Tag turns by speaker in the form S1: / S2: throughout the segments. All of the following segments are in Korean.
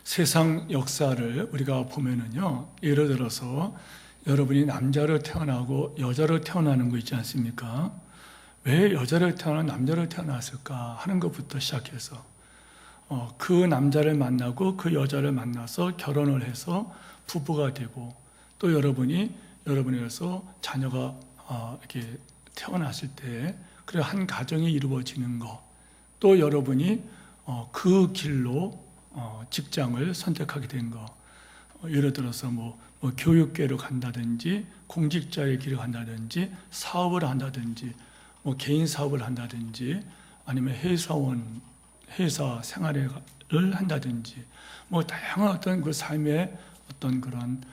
S1: 세상 역사를 우리가 보면은요, 예를 들어서 여러분이 남자로 태어나고 여자로 태어나는 거 있지 않습니까? 왜 여자로 태어나 남자로 태어났을까 하는 것부터 시작해서 그 남자를 만나고 그 여자를 만나서 결혼을 해서 부부가 되고, 또 여러분에게서 자녀가 이렇게 태어났을 때 그래 한 가정이 이루어지는 것, 또 여러분이 그 길로 직장을 선택하게 된 것, 예를 들어서 교육계로 간다든지 공직자의 길을 간다든지 사업을 한다든지 개인 사업을 한다든지 아니면 회사 생활을 한다든지 다양한 어떤 그 삶의 어떤 그런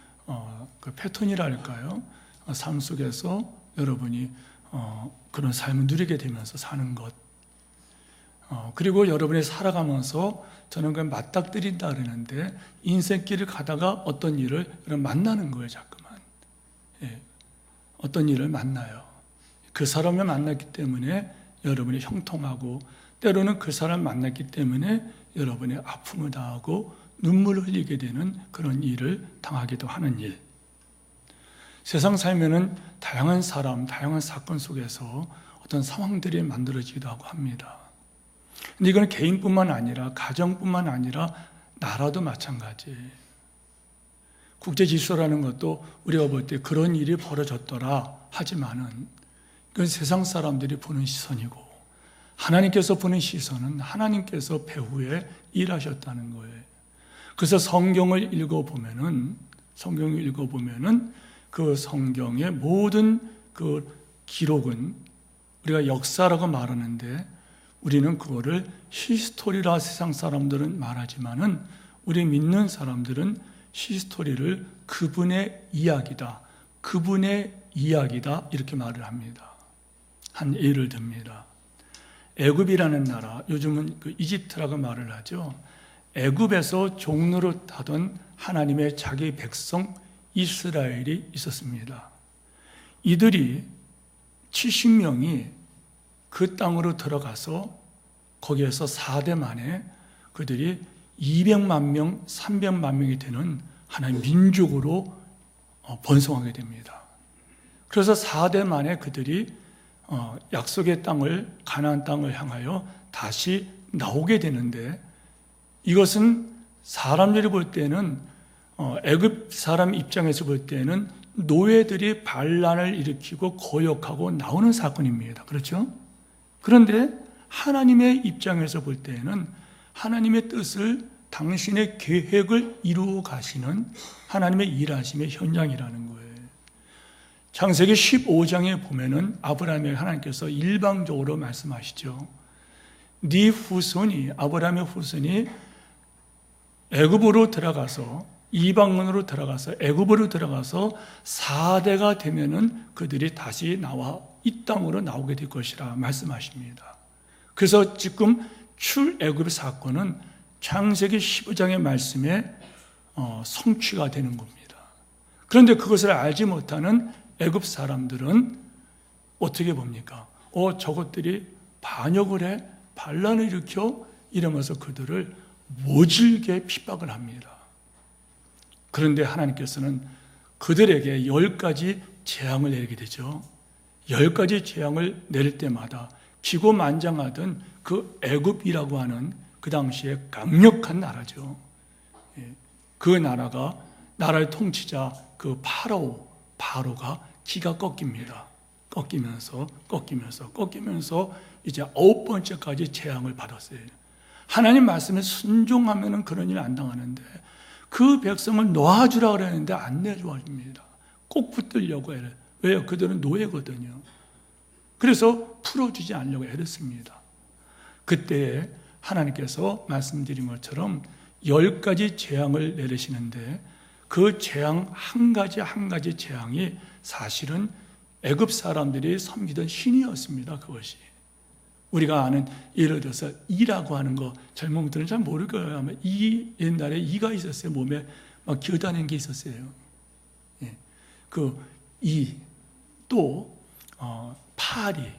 S1: 그 패턴이랄까요? 삶 속에서 여러분이 그런 삶을 누리게 되면서 사는 것, 그리고 여러분이 살아가면서 저는 그걸 맞닥뜨린다 그러는데, 인생길을 가다가 어떤 일을 만나는 거예요. 자꾸만 어떤 일을 만나요. 그 사람을 만났기 때문에 여러분이 형통하고, 때로는 그 사람을 만났기 때문에 여러분의 아픔을 당하고 눈물을 흘리게 되는 그런 일을 당하기도 하는 일. 세상 살면은 다양한 사람, 다양한 사건 속에서 어떤 상황들이 만들어지기도 하고 합니다. 근데 이건 개인뿐만 아니라 가정뿐만 아니라 나라도 마찬가지. 국제질서라는 것도 우리가 볼 때 그런 일이 벌어졌더라 하지만은 그건 세상 사람들이 보는 시선이고, 하나님께서 보는 시선은 하나님께서 배후에 일하셨다는 거예요. 그래서 성경을 읽어보면은 그 성경의 모든 그 기록은 우리가 역사라고 말하는데, 우리는 그거를 히스토리라 세상 사람들은 말하지만은 우리 믿는 사람들은 히스토리를 그분의 이야기다 이렇게 말을 합니다. 한 예를 듭니다. 애굽이라는 나라, 요즘은 그 이집트라고 말을 하죠. 애굽에서 종노릇 하던 하나님의 자기 백성 이스라엘이 있었습니다. 이들이 70명이 그 땅으로 들어가서 거기에서 4대 만에 그들이 200만 명, 300만 명이 되는 하나의 민족으로 번성하게 됩니다. 그래서 4대 만에 그들이 약속의 땅을, 가나안 땅을 향하여 다시 나오게 되는데, 이것은 사람들이 볼 때는 애굽 사람 입장에서 볼 때는 노예들이 반란을 일으키고 거역하고 나오는 사건입니다. 그렇죠? 그런데 하나님의 입장에서 볼 때는 하나님의 뜻을, 당신의 계획을 이루어 가시는 하나님의 일하심의 현장이라는 거예요. 창세기 15장에 보면은 아브라함에게 하나님께서 일방적으로 말씀하시죠. 네 후손이, 아브라함의 후손이 애굽으로 들어가서, 이방인으로 들어가서 애굽으로 들어가서 4대가 되면은 그들이 다시 나와 이 땅으로 나오게 될 것이라 말씀하십니다. 그래서 지금 출애굽 사건은 창세기 15장의 말씀에 성취가 되는 겁니다. 그런데 그것을 알지 못하는 애굽 사람들은 어떻게 봅니까? 저것들이 반역을 해, 반란을 일으켜, 이러면서 그들을 모질게 핍박을 합니다. 그런데 하나님께서는 그들에게 10가지 재앙을 내리게 되죠. 10가지 재앙을 내릴 때마다 기고만장하던 그 애굽이라고 하는 그 당시에 강력한 나라죠. 그 나라의 통치자 그 바로가 기가 꺾입니다. 꺾이면서 이제 9번째까지 재앙을 받았어요. 하나님 말씀에 순종하면은 그런 일 안 당하는데, 그 백성을 놓아주라 그랬는데 안 내줘줍니다. 꼭 붙들려고 해요. 왜요? 그들은 노예거든요. 그래서 풀어주지 않으려고 애렸습니다. 그때 하나님께서 말씀드린 것처럼 10가지 재앙을 내리시는데, 그 재앙 한 가지 재앙이 사실은 애굽 사람들이 섬기던 신이었습니다. 그것이 우리가 아는, 예를 들어서 이라고 하는 거, 젊은 분들은 잘 모를 거예요. 아마 옛날에 이가 있었어요. 몸에 막 기어다니는 게 있었어요. 또 파리,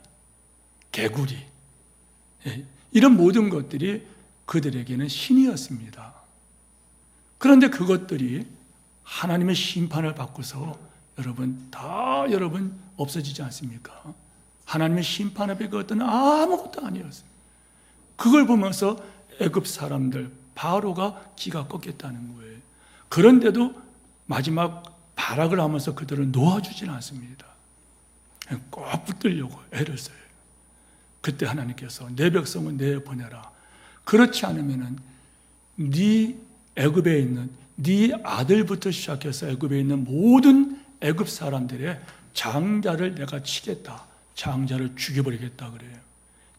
S1: 개구리, 이런 모든 것들이 그들에게는 신이었습니다. 그런데 그것들이 하나님의 심판을 받고서 여러분 없어지지 않습니까? 하나님의 심판 앞에 그것들은 아무것도 아니었어요. 그걸 보면서 애굽 사람들 바로가 기가 꺾였다는 거예요. 그런데도 마지막 발악을 하면서 그들을 놓아주지는 않습니다. 꼭 붙들려고 애를 써요. 그때 하나님께서 내 백성은 내보내라. 그렇지 않으면은 네 애굽에 있는 네 아들부터 시작해서 애굽에 있는 모든 애굽 사람들의 장자를 내가 치겠다. 장자를 죽여버리겠다 그래요.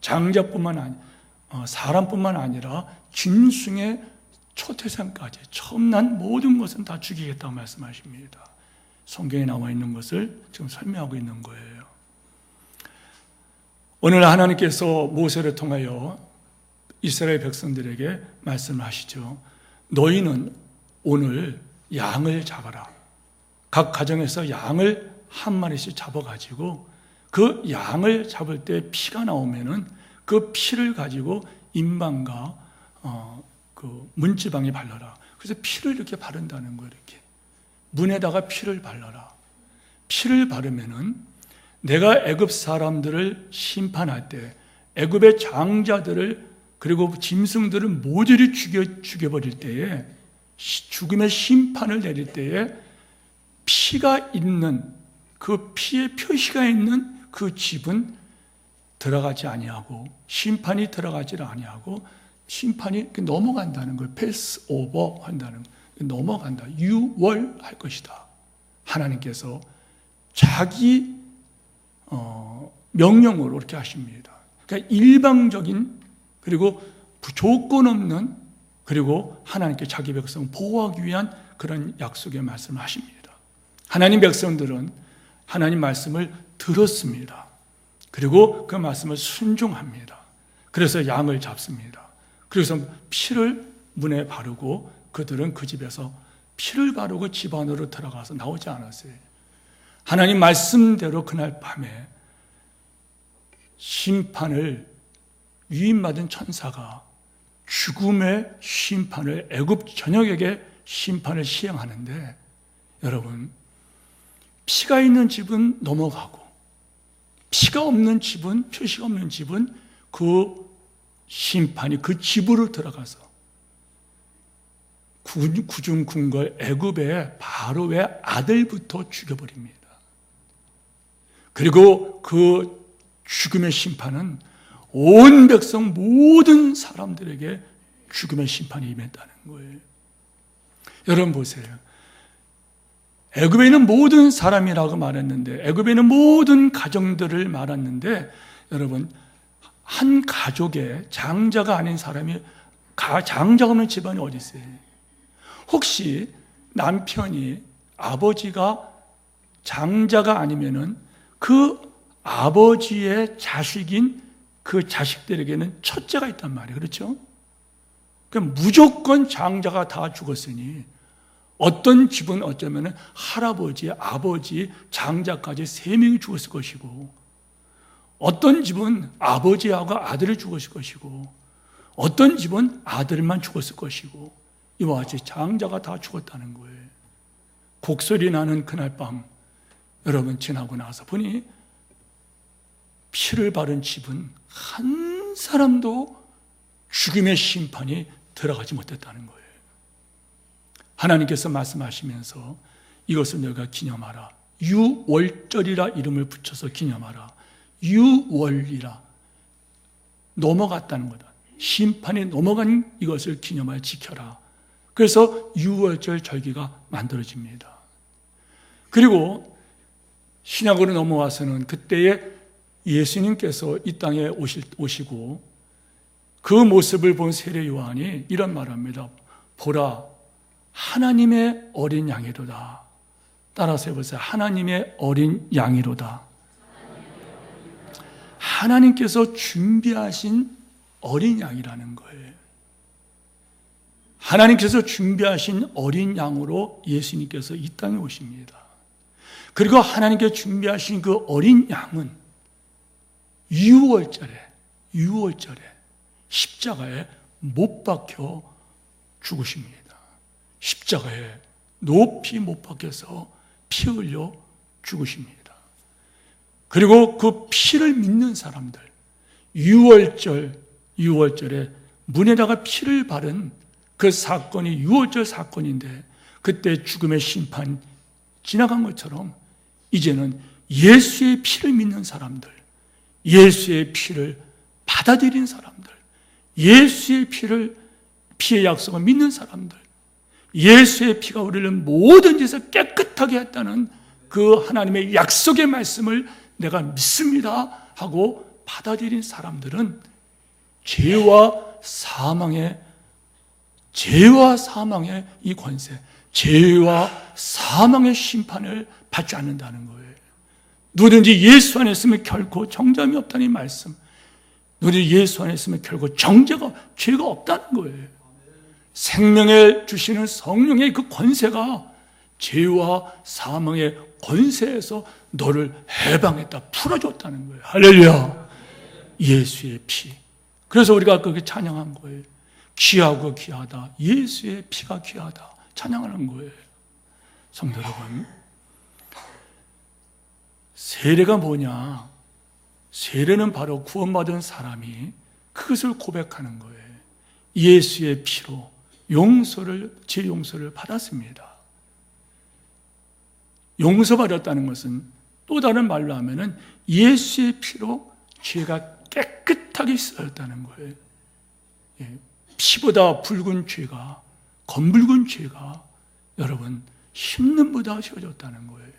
S1: 장자뿐만 아니라 사람뿐만 아니라 짐승의 초태생까지 처음 난 모든 것은 다 죽이겠다고 말씀하십니다. 성경에 나와 있는 것을 지금 설명하고 있는 거예요. 오늘 하나님께서 모세를 통하여 이스라엘 백성들에게 말씀하시죠. 너희는 오늘 양을 잡아라. 각 가정에서 양을 한 마리씩 잡아가지고 그 양을 잡을 때 피가 나오면은 그 피를 가지고 인방과 그 문지방에 발라라. 그래서 피를 이렇게 바른다는 거예요. 이렇게 문에다가 피를 발라라. 피를 바르면은 내가 애굽 사람들을 심판할 때 애굽의 장자들을 그리고 짐승들을 모조리 죽여버릴 때에 죽음의 심판을 내릴 때에 피가 있는 그 피의 표시가 있는 그 집은 들어가지 아니하고 심판이 들어가지 아니하고 심판이 넘어간다는 거예요. 패스 오버 한다는 거예요. 넘어간다. 유월할 것이다. 하나님께서 자기 명령으로 이렇게 하십니다. 그러니까 일방적인 그리고 조건 없는 그리고 하나님께 자기 백성 보호하기 위한 그런 약속의 말씀을 하십니다. 하나님 백성들은 하나님 말씀을 들었습니다. 그리고 그 말씀을 순종합니다. 그래서 양을 잡습니다. 그래서 피를 문에 바르고 그들은 그 집에서 피를 바르고 집 안으로 들어가서 나오지 않았어요. 하나님 말씀대로 그날 밤에 심판을 위임받은 천사가 죽음의 심판을 애굽 전역에게 심판을 시행하는데 여러분 피가 있는 집은 넘어가고 피가 없는 집은 표시가 없는 집은 그 심판이 그 집으로 들어가서 구중궁궐 애굽의 바로의 아들부터 죽여버립니다. 그리고 그 죽음의 심판은 온 백성 모든 사람들에게 죽음의 심판이 임했다는 거예요. 여러분 보세요. 애굽에 있는 모든 사람이라고 말했는데 애굽에 있는 모든 가정들을 말했는데 여러분 한 가족에 장자가 아닌 사람이 장자가 없는 집안이 어디 있어요? 혹시 남편이 아버지가 장자가 아니면은 그 아버지의 자식인 그 자식들에게는 첫째가 있단 말이에요. 그렇죠? 그럼 무조건 장자가 다 죽었으니 어떤 집은 어쩌면 할아버지, 아버지, 장자까지 3명이 죽었을 것이고 어떤 집은 아버지하고 아들이 죽었을 것이고 어떤 집은 아들만 죽었을 것이고 이와 같이 장자가 다 죽었다는 거예요. 곡소리 나는 그날 밤 여러분 지나고 나서 보니 피를 바른 집은 한 사람도 죽음의 심판이 들어가지 못했다는 거예요. 하나님께서 말씀하시면서 이것을 너희가 기념하라. 유월절이라 이름을 붙여서 기념하라. 유월이라 넘어갔다는 거다. 심판이 넘어간 이것을 기념하여 지켜라. 그래서 유월절 절기가 만들어집니다. 그리고 신약으로 넘어와서는 그때에 예수님께서 이 땅에 오시고 그 모습을 본 세례 요한이 이런 말합니다. 보라, 하나님의 어린 양이로다. 따라서 해보세요. 하나님의 어린 양이로다. 하나님께서 준비하신 어린 양이라는 거예요. 하나님께서 준비하신 어린 양으로 예수님께서 이 땅에 오십니다. 그리고 하나님께서 준비하신 그 어린 양은 유월절에 십자가에 못 박혀 죽으십니다. 십자가에 높이 못 박혀서 피 흘려 죽으십니다. 그리고 그 피를 믿는 사람들, 유월절에 문에다가 피를 바른 그 사건이 유월절 사건인데, 그때 죽음의 심판 지나간 것처럼 이제는 예수의 피를 믿는 사람들, 예수의 피를 받아들인 사람들, 예수의 피의 약속을 믿는 사람들, 예수의 피가 우리를 모든 짓을 깨끗하게 했다는 그 하나님의 약속의 말씀을 내가 믿습니다 하고 받아들인 사람들은 죄와 사망의 이 권세, 죄와 사망의 심판을 받지 않는다는 거예요. 누구든지 예수 안에 있으면 결코 정죄함이 없다는 이 말씀, 누구든지 예수 안에 있으면 결코 죄가 없다는 거예요. 생명을 주시는 성령의 그 권세가 죄와 사망의 권세에서 너를 해방했다, 풀어줬다는 거예요. 할렐루야. 예수의 피. 그래서 우리가 그렇게 찬양한 거예요. 귀하고 귀하다, 예수의 피가 귀하다, 찬양하는 거예요. 성도 여러분, 세례가 뭐냐? 세례는 바로 구원받은 사람이 그것을 고백하는 거예요. 예수의 피로 제 용서를 받았습니다. 용서받았다는 것은 또 다른 말로 하면은 예수의 피로 죄가 깨끗하게 씻어졌다는 거예요. 피보다 붉은 죄가, 검붉은 죄가 여러분 흰눈보다 씌워졌다는 거예요.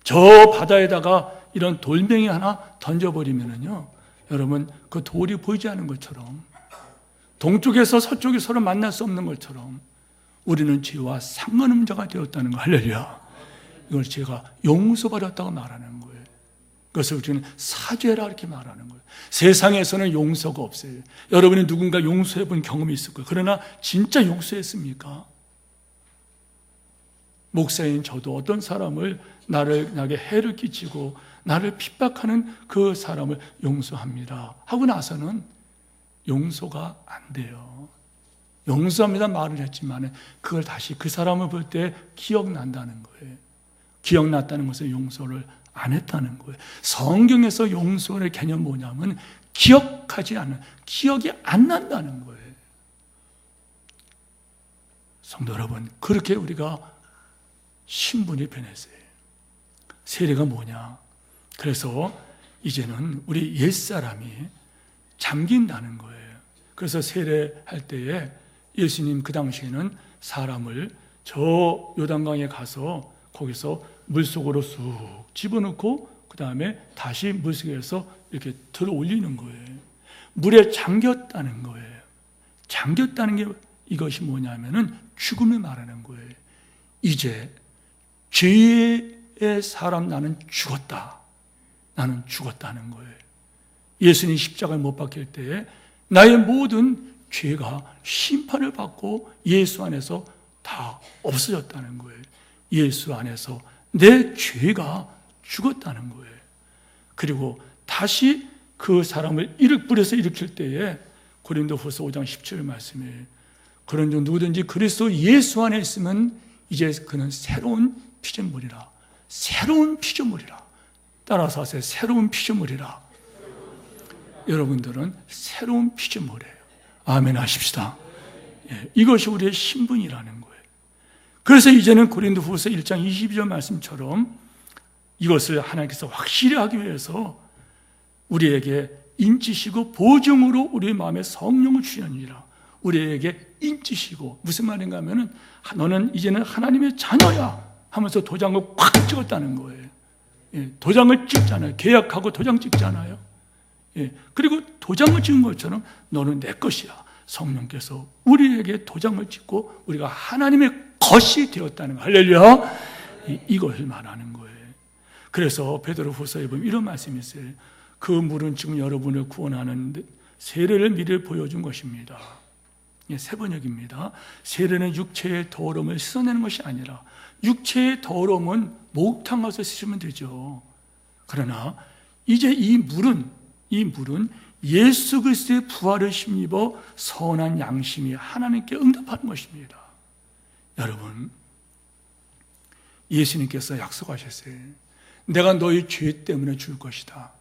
S1: 저 바다에다가 이런 돌멩이 하나 던져버리면은요, 여러분 그 돌이 보이지 않는 것처럼, 동쪽에서 서쪽이 서로 만날 수 없는 것처럼 우리는 죄와 상관없는 자가 되었다는 거. 할렐루야. 이걸 제가 용서받았다고 말하는 거예요. 그것을 우리는 사죄라 이렇게 말하는 거예요. 세상에서는 용서가 없어요. 여러분이 누군가 용서해 본 경험이 있을 거예요. 그러나 진짜 용서했습니까? 목사인 저도 어떤 사람을 나에게 해를 끼치고 나를 핍박하는 그 사람을 용서합니다 하고 나서는 용서가 안 돼요. 용서합니다 말을 했지만 그걸 다시 그 사람을 볼 때 기억난다는 거예요. 기억났다는 것은 용서를 안 했다는 거예요. 성경에서 용서의 개념 뭐냐면 기억이 안 난다는 거예요. 성도 여러분, 그렇게 우리가 신분이 변했어요. 세례가 뭐냐? 그래서 이제는 우리 옛사람이 잠긴다는 거예요. 그래서 세례할 때에 예수님 그 당시에는 사람을 저 요단강에 가서 거기서 물속으로 쑥 집어넣고 그 다음에 다시 물속에서 이렇게 들어 올리는 거예요. 물에 잠겼다는 거예요. 잠겼다는 게 이것이 뭐냐면은 죽음을 말하는 거예요. 이제 죄의 사람 나는 죽었다. 나는 죽었다는 거예요. 예수님 십자가에 못 박힐 때에 나의 모든 죄가 심판을 받고 예수 안에서 다 없어졌다는 거예요. 예수 안에서 내 죄가 죽었다는 거예요. 그리고 다시 그 사람을 뿌려서 일으킬 때에 고린도후서 5장 17절 말씀에 그런즉 누구든지 그리스도 예수 안에 있으면 이제 그는 새로운 피조물이라. 새로운 피조물이라. 따라서 하세요. 새로운 피조물이라. 여러분들은 새로운 피조물이에요. 아멘 하십시다. 이것이 우리의 신분이라는 거예요. 그래서 이제는 고린도후서 1장 22절 말씀처럼 이것을 하나님께서 확실히 하기 위해서 우리에게 인치시고 보증으로 우리 마음에 성령을 주셨느니라. 우리에게 인치시고 무슨 말인가 하면은 너는 이제는 하나님의 자녀야 하면서 도장을 콱 찍었다는 거예요. 도장을 찍잖아요. 계약하고 도장 찍잖아요. 그리고 도장을 찍은 것처럼 너는 내 것이야. 성령께서 우리에게 도장을 찍고 우리가 하나님의 것이 되었다는 거. 할렐루야. 이것을 말하는 거예요. 그래서 베드로후서에 보면 이런 말씀이 있어요. 그 물은 지금 여러분을 구원하는 세례를 미리 보여준 것입니다. 세 번역입니다. 세례는 육체의 더러움을 씻어내는 것이 아니라 육체의 더러움은 목욕탕 가서 씻으면 되죠. 그러나 이제 이 물은 예수 그리스도의 부활을 힘입어 선한 양심이 하나님께 응답하는 것입니다. 여러분, 예수님께서 약속하셨어요. 내가 너희 죄 때문에 죽을 것이다.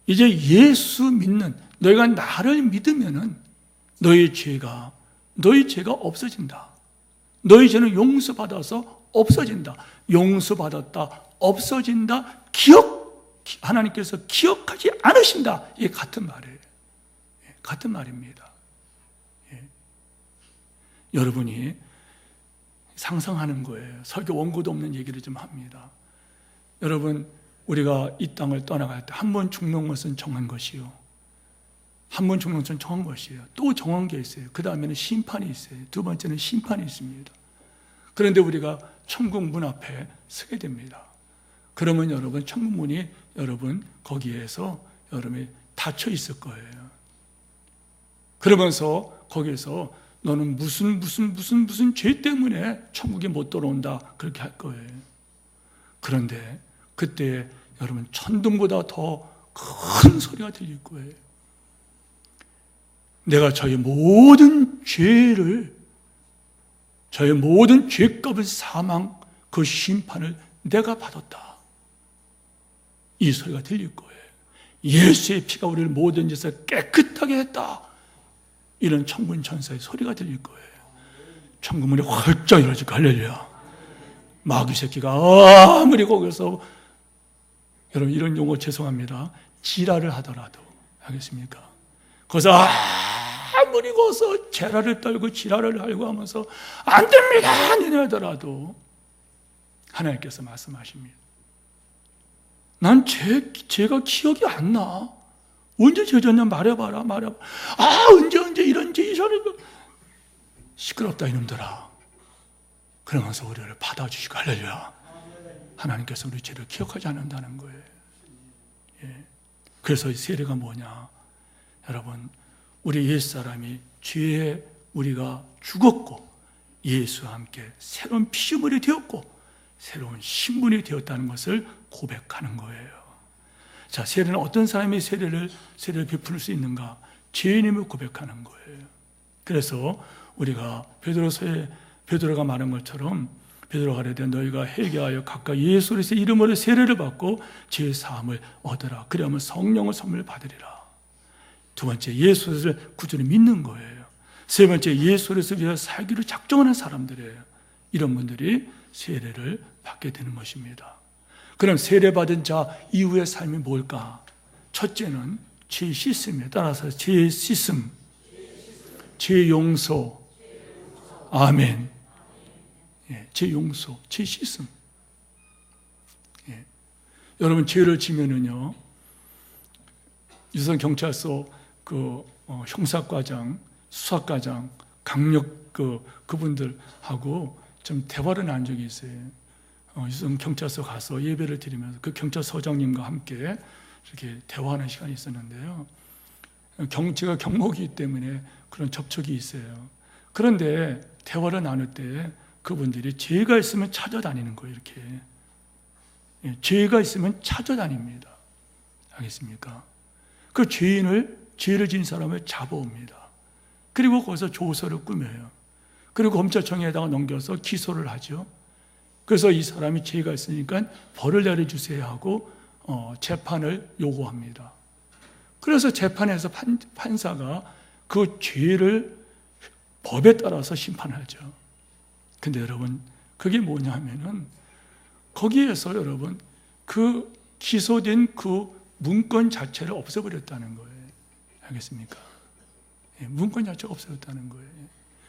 S1: 이제 예수 믿는, 너희가 나를 믿으면은 너희 죄가 없어진다. 너희 죄는 용서받아서 없어진다. 용서받았다, 없어진다, 하나님께서 기억하지 않으신다. 이게 같은 말이에요. 같은 말입니다. 여러분이 상상하는 거예요. 설교 원고도 없는 얘기를 좀 합니다. 여러분, 우리가 이 땅을 떠나갈 때 한 번 죽는 것은 정한 것이요. 한 번 죽는 것은 정한 것이에요. 또 정한 게 있어요. 그 다음에는 심판이 있어요. 두 번째는 심판이 있습니다. 그런데 우리가 천국 문 앞에 서게 됩니다. 그러면 여러분, 천국 문이 여러분 거기에서 여러분이 닫혀 있을 거예요. 그러면서 거기에서 너는 무슨 죄 때문에 천국에 못 들어온다, 그렇게 할 거예요. 그런데 그때 여러분, 천둥보다 더 큰 소리가 들릴 거예요. 내가 저의 모든 죄값을 사망, 그 심판을 내가 받았다. 이 소리가 들릴 거예요. 예수의 피가 우리를 모든 짓을 깨끗하게 했다. 이런 천군 천사의 소리가 들릴 거예요. 천국문이 활짝 열어질 거예요. 할렐루야. 마귀 새끼가 아무리 거기서, 여러분 이런 용어 죄송합니다, 지랄을 하더라도, 알겠습니까? 거기서 아무리 거기서 제라를 떨고 지랄을 하고 하면서 안 됩니다 이러더라도 하나님께서 말씀하십니다. 난 죄가 기억이 안 나. 언제 죄졌냐 말해봐라. 언제 이런지 이러고 시끄럽다 이놈들아. 그러면서 우리를 받아주시고, 할렐루야. 하나님께서 우리 죄를 기억하지 않는다는 거예요. 그래서 이 세례가 뭐냐, 여러분, 우리 옛사람이 죄에 우리가 죽었고 예수와 함께 새로운 피조물이 되었고 새로운 신분이 되었다는 것을 고백하는 거예요. 자, 세례는 어떤 사람이 세례를 베풀 수 있는가? 죄인임을 고백하는 거예요. 그래서 우리가 베드로가 말한 것처럼, 베드로가 가르되 너희가 회개하여 각각 예수 그리스도의 이름으로 세례를 받고 죄 사함을 얻으라. 그러면 성령의 선물을 받으리라. 두 번째, 예수 그리스도를 구주로 믿는 거예요. 세 번째, 예수 그리스도를 위해서 살기로 작정하는 사람들이에요. 이런 분들이 세례를 받게 되는 것입니다. 그럼 세례받은 자 이후의 삶이 뭘까? 첫째는 죄 씻음이에요. 따라서 죄 씻음, 죄 용서, 아멘. 죄 용서, 죄 씻음. 여러분, 죄를 지면은요, 유성 경찰서 형사과장, 수사과장, 강력 그분들하고 좀 대화를 나눈 적이 있어요. 유성 경찰서 가서 예배를 드리면서 그 경찰서장님과 함께 이렇게 대화하는 시간이 있었는데요. 제가 경목이기 때문에 그런 접촉이 있어요. 그런데 대화를 나눌 때 그분들이 죄가 있으면 찾아다니는 거예요. 이렇게 죄가 있으면 찾아다닙니다. 알겠습니까? 그 죄를 지은 사람을 잡아옵니다. 그리고 거기서 조서를 꾸며요. 그리고 검찰청에다가 넘겨서 기소를 하죠. 그래서 이 사람이 죄가 있으니까 벌을 내려주세요 하고 재판을 요구합니다. 그래서 재판에서 판사가 그 죄를 법에 따라서 심판하죠. 근데 여러분, 그게 뭐냐 하면은 거기에서 여러분 그 기소된 그 문건 자체를 없애버렸다는 거예요. 알겠습니까? 문건 자체가 없어졌다는 거예요.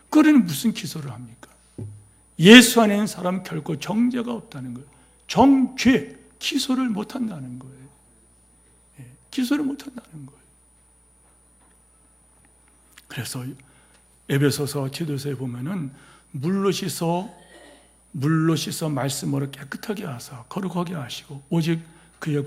S1: 그러면 무슨 기소를 합니까? 예수 안에 있는 사람 결코 정죄가 없다는 거예요. 정죄, 기소를 못한다는 거예요. 기소를 못한다는 거예요. 그래서 에베소서 지도서에 보면은 물로 씻어 말씀으로 깨끗하게 하사 거룩하게 하시고 오직 그의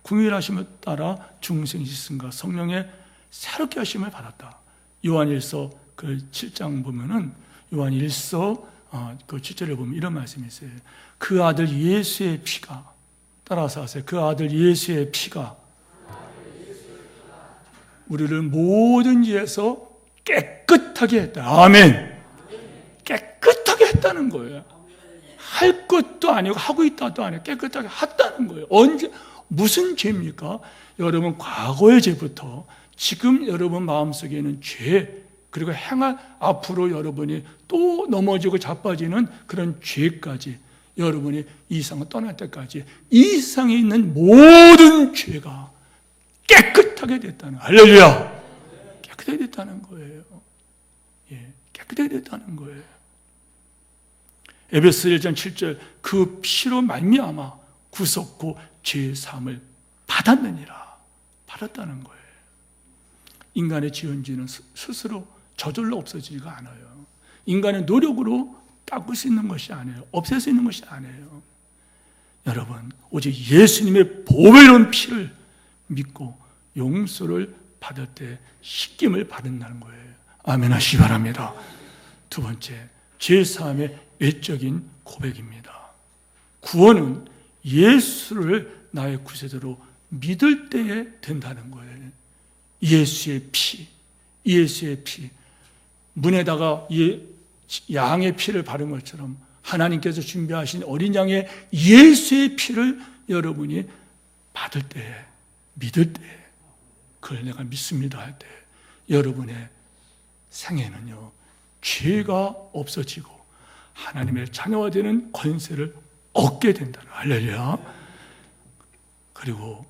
S1: 궁일하심을 따라 중생 씻음과 성령의 새롭게 하심을 받았다. 요한일서 그 7장 보면은 요한일서 그 7절에 보면 이런 말씀이 있어요. 그 아들 예수의 피가, 따라서 하세요. 그 아들 예수의 피가 우리를 모든 죄에서 깨끗하게 했다. 아멘. 깨끗하게 했다. 깨끗했다는 거예요. 할 것도 아니고 하고 있다도 아니고 깨끗하게 했다는 거예요. 언제 무슨 죄입니까? 여러분 과거의 죄부터 지금 여러분 마음속에 있는 죄, 그리고 행할 앞으로 여러분이 또 넘어지고 자빠지는 그런 죄까지, 여러분이 이 세상을 떠날 때까지 이 세상에 있는 모든 죄가 깨끗하게 됐다는, 할렐루야, 깨끗하게 됐다는 거예요. 예, 깨끗하게 됐다는 거예요. 에베소 1장 7절, 그 피로 말미암아 구속고 죄 사함을 받았느니라. 받았다는 거예요. 인간의 지은 죄는 스스로 저절로 없어지지가 않아요. 인간의 노력으로 닦을 수 있는 것이 아니에요. 없앨 수 있는 것이 아니에요. 여러분, 오직 예수님의 보배로운 피를 믿고 용서를 받을 때 씻김을 받는다는 거예요. 아멘 하시기 바랍니다. 두 번째, 죄사함의 외적인 고백입니다. 구원은 예수를 나의 구세주로 믿을 때에 된다는 거예요. 예수의 피, 예수의 피, 문에다가 양의 피를 바른 것처럼 하나님께서 준비하신 어린 양의 예수의 피를 여러분이 받을 때에, 믿을 때에, 그걸 내가 믿습니다 할 때 여러분의 생애는요, 죄가 없어지고 하나님의 자녀가 되는 권세를 얻게 된다는, 할렐루야. 그리고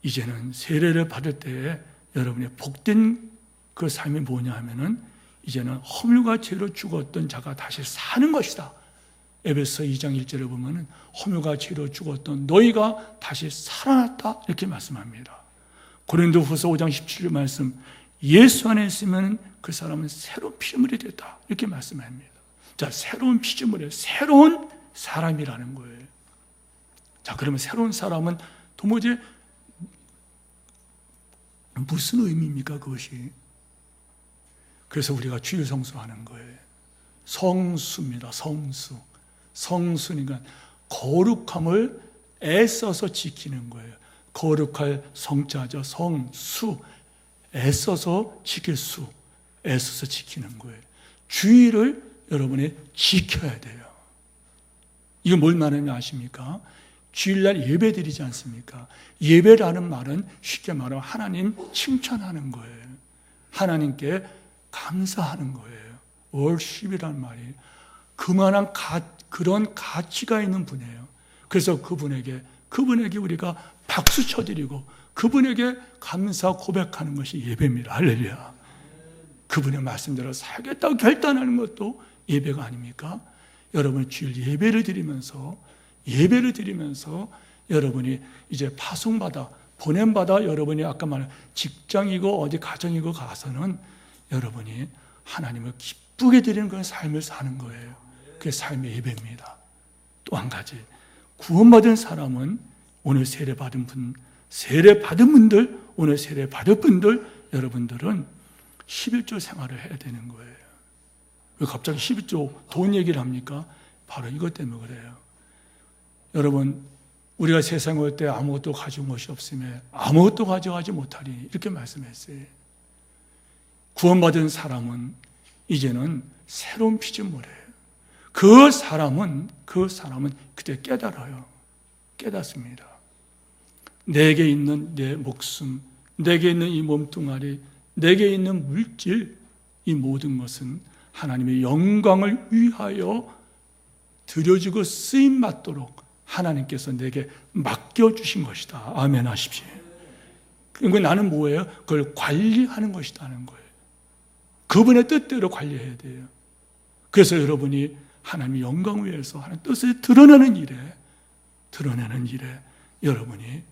S1: 이제는 세례를 받을 때에 여러분의 복된 그 삶이 뭐냐 하면은, 이제는 허물과 죄로 죽었던 자가 다시 사는 것이다. 에베소 2장 1절에 보면은 허물과 죄로 죽었던 너희가 다시 살아났다, 이렇게 말씀합니다. 고린도후서 5장 17절 말씀, 예수 안에 있으면 그 사람은 새로운 피조물이 됐다, 이렇게 말씀합니다. 자, 새로운 피조물이에요. 새로운 사람이라는 거예요. 자, 그러면 새로운 사람은 도무지 무슨 의미입니까, 그것이? 그래서 우리가 주일 성수하는 거예요. 성수입니다. 성수. 성수니까 거룩함을 애써서 지키는 거예요. 거룩할 성자죠. 성수. 애써서 지킬 수. 애써서 지키는 거예요. 주일을 여러분이 지켜야 돼요. 이거 뭘 말하면 아십니까? 주일날 예배 드리지 않습니까? 예배라는 말은 쉽게 말하면 하나님 칭찬하는 거예요. 하나님께 감사하는 거예요. 월십이라는 말이 그만한 그런 가치가 있는 분이에요. 그래서 그분에게 우리가 박수 쳐드리고 그분에게 감사 고백하는 것이 예배입니다. 할렐루야. 그분의 말씀대로 살겠다고 결단하는 것도 예배가 아닙니까? 여러분 주일 예배를 드리면서 여러분이 이제 파송받아 보냄받아 여러분이 아까 말한 직장이고 어디 가정이고 가서는 여러분이 하나님을 기쁘게 드리는 그런 삶을 사는 거예요. 그게 삶의 예배입니다. 또 한 가지, 구원받은 사람은 오늘 세례받은 분들, 오늘 세례받을 분들, 여러분들은 11조 생활을 해야 되는 거예요. 왜 갑자기 11조 돈 얘기를 합니까? 바로 이것 때문에 그래요. 여러분, 우리가 세상에 올 때 아무것도 가져온 것이 없으면 아무것도 가져가지 못하리, 이렇게 말씀했어요. 구원받은 사람은 이제는 새로운 피조물이에요. 그 사람은 그때 깨달아요. 깨닫습니다. 내게 있는 내 목숨, 내게 있는 이 몸뚱아리, 내게 있는 물질, 이 모든 것은 하나님의 영광을 위하여 드려지고 쓰임 받도록 하나님께서 내게 맡겨주신 것이다. 아멘 하십시오. 그러니까 나는 뭐예요? 그걸 관리하는 것이다 하는 거예요. 그분의 뜻대로 관리해야 돼요. 그래서 여러분이 하나님의 영광을 위해서 하나님의 뜻을 드러내는 일에 여러분이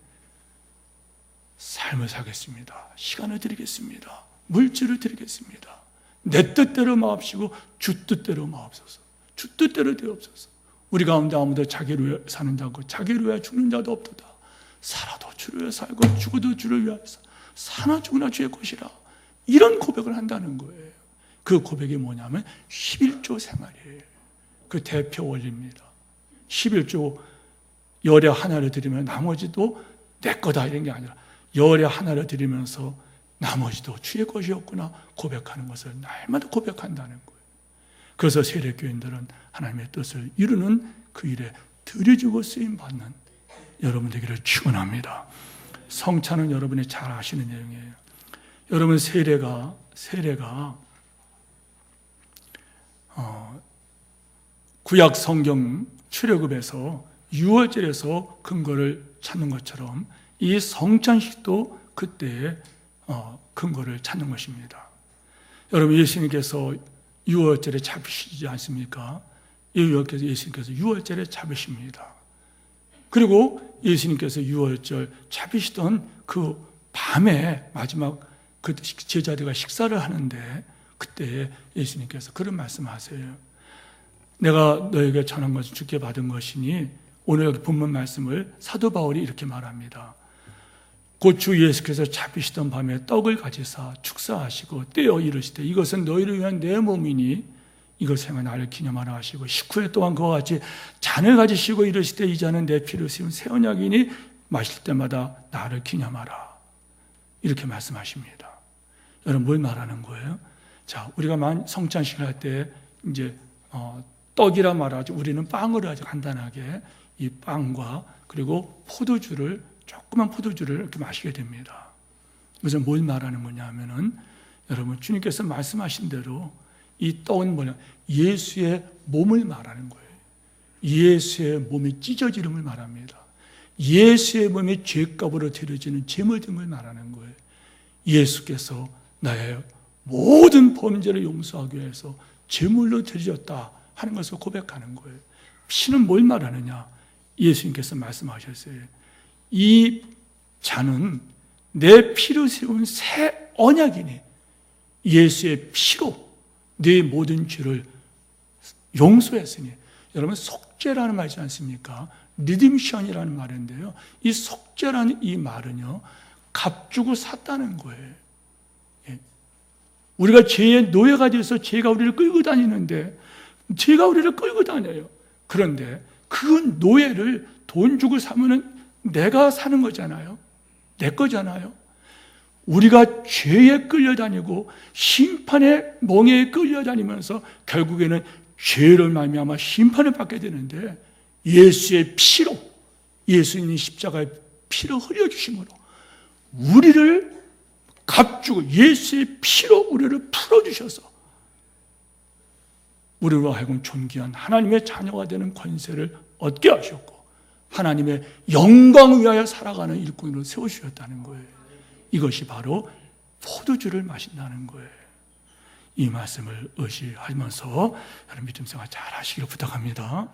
S1: 삶을 사겠습니다. 시간을 드리겠습니다. 물질을 드리겠습니다. 내 뜻대로 마옵시고 주 뜻대로 마옵소서. 주 뜻대로 되옵소서. 우리 가운데 아무도 자기를 위해 사는 자고 자기를 위해 죽는 자도 없도다. 살아도 주를 위해 살고 죽어도 주를 위하여서 사나 죽으나 주의 것이라. 이런 고백을 한다는 거예요. 그 고백이 뭐냐면 11조 생활이에요. 그 대표 원리입니다. 11조 열의 하나를 드리면 나머지도 내 거다 이런 게 아니라 열의 하나를 드리면서 나머지도 주의 것이었구나 고백하는 것을 날마다 고백한다는 거예요. 그래서 세례교인들은 하나님의 뜻을 이루는 그 일에 들여주고 쓰임받는 여러분 되기를 축원합니다. 성찬은 여러분이 잘 아시는 내용이에요. 여러분 세례가 구약 성경 출애굽에서 유월절에서 근거를 찾는 것처럼 이 성찬식도 그때의 근거를 찾는 것입니다. 여러분 예수님께서 유월절에 잡히시지 않습니까? 예수님께서 유월절에 잡으십니다. 그리고 예수님께서 유월절 잡히시던 그 밤에 마지막 그 제자들과 식사를 하는데 그때 예수님께서 그런 말씀하세요. 내가 너에게 전한 것은 주께 받은 것이니 오늘 여기 본문 말씀을 사도 바울이 이렇게 말합니다. 곧 주 예수께서 잡히시던 밤에 떡을 가지사 축사하시고 떼어 이르시되 이것은 너희를 위한 내 몸이니 이것을 행하 나를 기념하라 하시고 식후에 또한 그와 같이 잔을 가지시고 이르시되 이 잔은 내 피를 씌운 새 언약이니 마실 때마다 나를 기념하라. 이렇게 말씀하십니다. 여러분 뭘 말하는 거예요? 자, 우리가 성찬식을 할 때 이제 떡이라 말하죠. 우리는 빵을 아주 간단하게 이 빵과 그리고 포도주를 조그만 포도주를 이렇게 마시게 됩니다. 그래서 뭘 말하는 거냐 하면은 여러분 주님께서 말씀하신 대로 이 떡은 뭐냐? 예수의 몸을 말하는 거예요. 예수의 몸이 찢어지름을 말합니다. 예수의 몸이 죄값으로 드려지는 제물 등을 말하는 거예요. 예수께서 나의 모든 범죄를 용서하기 위해서 제물로 드려졌다 하는 것을 고백하는 거예요. 피는 뭘 말하느냐? 예수님께서 말씀하셨어요. 이 잔은 내 피로 세운 새 언약이니 예수의 피로 내 모든 죄를 용서했으니. 여러분 속죄라는 말이지 않습니까? 리딤션이라는 말인데요. 이 속죄라는 이 말은요, 값주고 샀다는 거예요. 우리가 죄의 노예가 돼서 죄가 우리를 끌고 다니는데, 죄가 우리를 끌고 다녀요. 그런데 그 노예를 돈 주고 사면은 내가 사는 거잖아요. 내 거잖아요. 우리가 죄에 끌려다니고 심판의 멍에에 끌려다니면서 결국에는 죄를 말미암아 심판을 받게 되는데 예수의 피로, 예수님이 십자가의 피로 흘려주심으로 우리를 값주고 예수의 피로 우리를 풀어주셔서 우리로 하여금 존귀한 하나님의 자녀가 되는 권세를 얻게 하셨고 하나님의 영광을 위하여 살아가는 일꾼으로 세우셨다는 거예요. 이것이 바로 포도주를 마신다는 거예요. 이 말씀을 의식하면서 여러분 믿음 생활 잘 하시기를 부탁합니다.